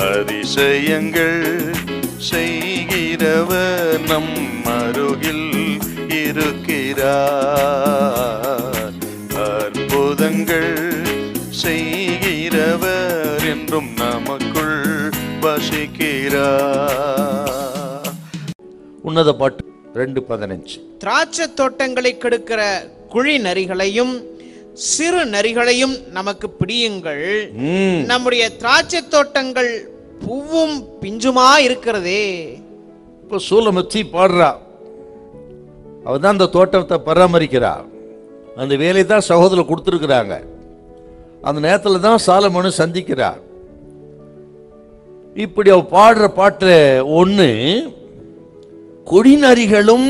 அதிசயங்கள் செய்கிறவர் நம் அருகில் இருக்கிறார். அற்புதங்கள் செய்கிறவர் என்றும் நமக்குள் வசிக்கிறார். உன்னத பாட்டு 2:15. திராட்சை தோட்டங்களை கெடுக்கிற குழி நரிகளையும் சிறு நரிகளையும் நமக்கு பிடியுங்கள். நம்முடைய திராட்சை தோட்டங்கள் பூவும் பிஞ்சுமா இருக்கிறதே. இப்போ சூலமத்தி பாடுறா, அவதான் அந்த தோட்டத்தை பராமரிக்கிறா. அந்த வேலையை தான் சகோதரர் கொடுத்துருக்குறாங்க. அந்த நேரத்தில் தான் சாலமோனை சந்திக்கிறார். இப்படி அவ பாடுற பாட்டு ஒன்று, கொடி நரிகளும்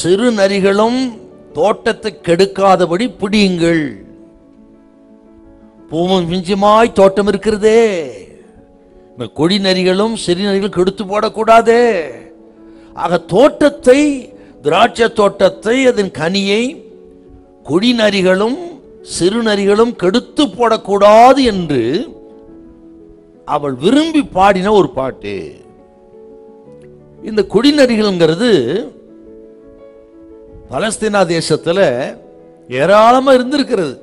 சிறு நரிகளும் தோட்டத்தை கெடுக்காதபடி பிடியுங்கள். பூவும் பிஞ்சுமாய் தோட்டம் இருக்கிறதே, இந்த கொடி நரிகளும் சிறு நரிகளும் கெடுத்து போடக்கூடாதே. ஆக தோட்டத்தை, திராட்சை தோட்டத்தை, அதன் கனியை கொடி நரிகளும் சிறு நரிகளும் கெடுத்து போடக்கூடாது என்று அவள் விரும்பி பாடின ஒரு பாட்டு. இந்த கொடி நரிகள்ங்கிறது பலஸ்தீனா தேசத்துல ஏராளமா இருந்திருக்கிறது.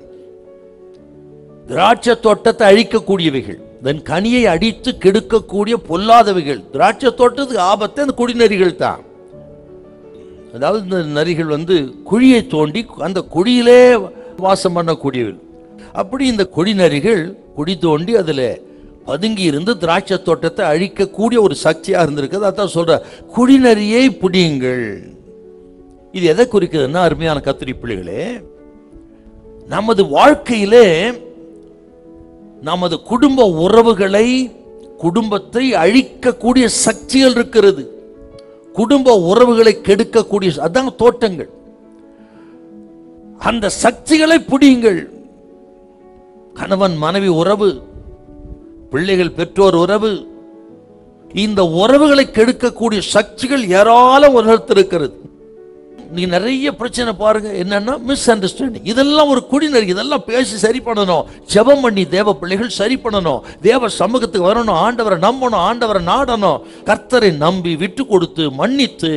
திராட்சை தோட்டத்தை அழிக்கக்கூடியவைகள், தன் கனியை அடித்து கெடுக்கக்கூடிய பொல்லாதவைகள். திராட்சை தோட்டத்துக்கு ஆபத்து அந்த கொடி நரிகள் தான். அதாவது இந்த நரிகள் குழியை தோண்டி அந்த குழியிலே வாசம் பண்ணக்கூடியவர்கள். அப்படி இந்த கொடி நரிகள் குழி தோண்டி அதுல பதுங்கி இருந்து திராட்சை தோட்டத்தை அழிக்கக்கூடிய ஒரு சக்தியா இருந்திருக்குது. அதான் சொல்ற, குடிநரியை பிடியுங்கள். இது எதை குறிக்குதுன்னா, அருமையான கத்திரி பிள்ளைகளே, நமது வாழ்க்கையிலே நமது குடும்ப உறவுகளை, குடும்பத்தை அழிக்கக்கூடிய சக்திகள் இருக்கிறது. குடும்ப உறவுகளை கெடுக்கக்கூடிய அதான் தோட்டங்கள். அந்த சக்திகளை பிடியுங்கள். கணவன் மனைவி உறவு, பிள்ளைகள் பெற்றோர் உறவு, இந்த உறவுகளை கெடுக்கக்கூடிய சக்திகள் ஏராளம் உலகத்திருக்கிறது. நீ நிறைய பிரச்சனை பாருங்க, என்னன்னா மிஸ் அண்டர்ஸ்டாண்டிங். இதெல்லாம் ஒரு குடிநரி. இதெல்லாம் பேசி சரி பண்ணணும். ஜெபம் பண்ணி தேவ பிள்ளைகள் சரி பண்ணணும். தேவ சமூகத்துக்கு வரணும். ஆண்டவரை நம்பணும், ஆண்டவரை நாடணும். கர்த்தரை நம்பி விட்டு கொடுத்து மன்னித்து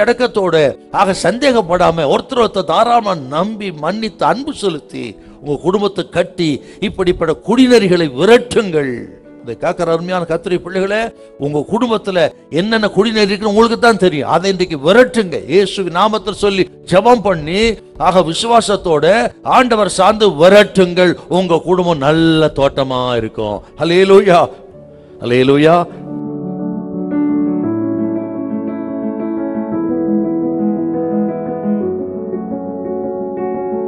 அடக்கத்தோட, ஆக சந்தேகப்படாம ஒருத்தர் தாராளமா நம்பி மன்னித்து அன்பு செலுத்தி உங்க குடும்பத்தை கட்டி இப்படிப்பட்ட குடிநரிகளை விரட்டுங்கள். இந்த காக்கிற அருமையான கத்திரி பிள்ளைகளே, உங்க குடும்பத்துல என்னென்ன குடிநீர் இருக்குன்னு உங்களுக்கு தான் தெரியும். அதை இன்றைக்கு விரட்டுங்க. இயேசு நாமத்தில் சொல்லி ஜெபம் பண்ணி, ஆக விசுவாசத்தோட ஆண்டவர் சார்ந்து விரட்டுங்கள். உங்க குடும்பம் நல்ல தோட்டமா இருக்கும். ஹல்லேலூயா, ஹல்லேலூயா.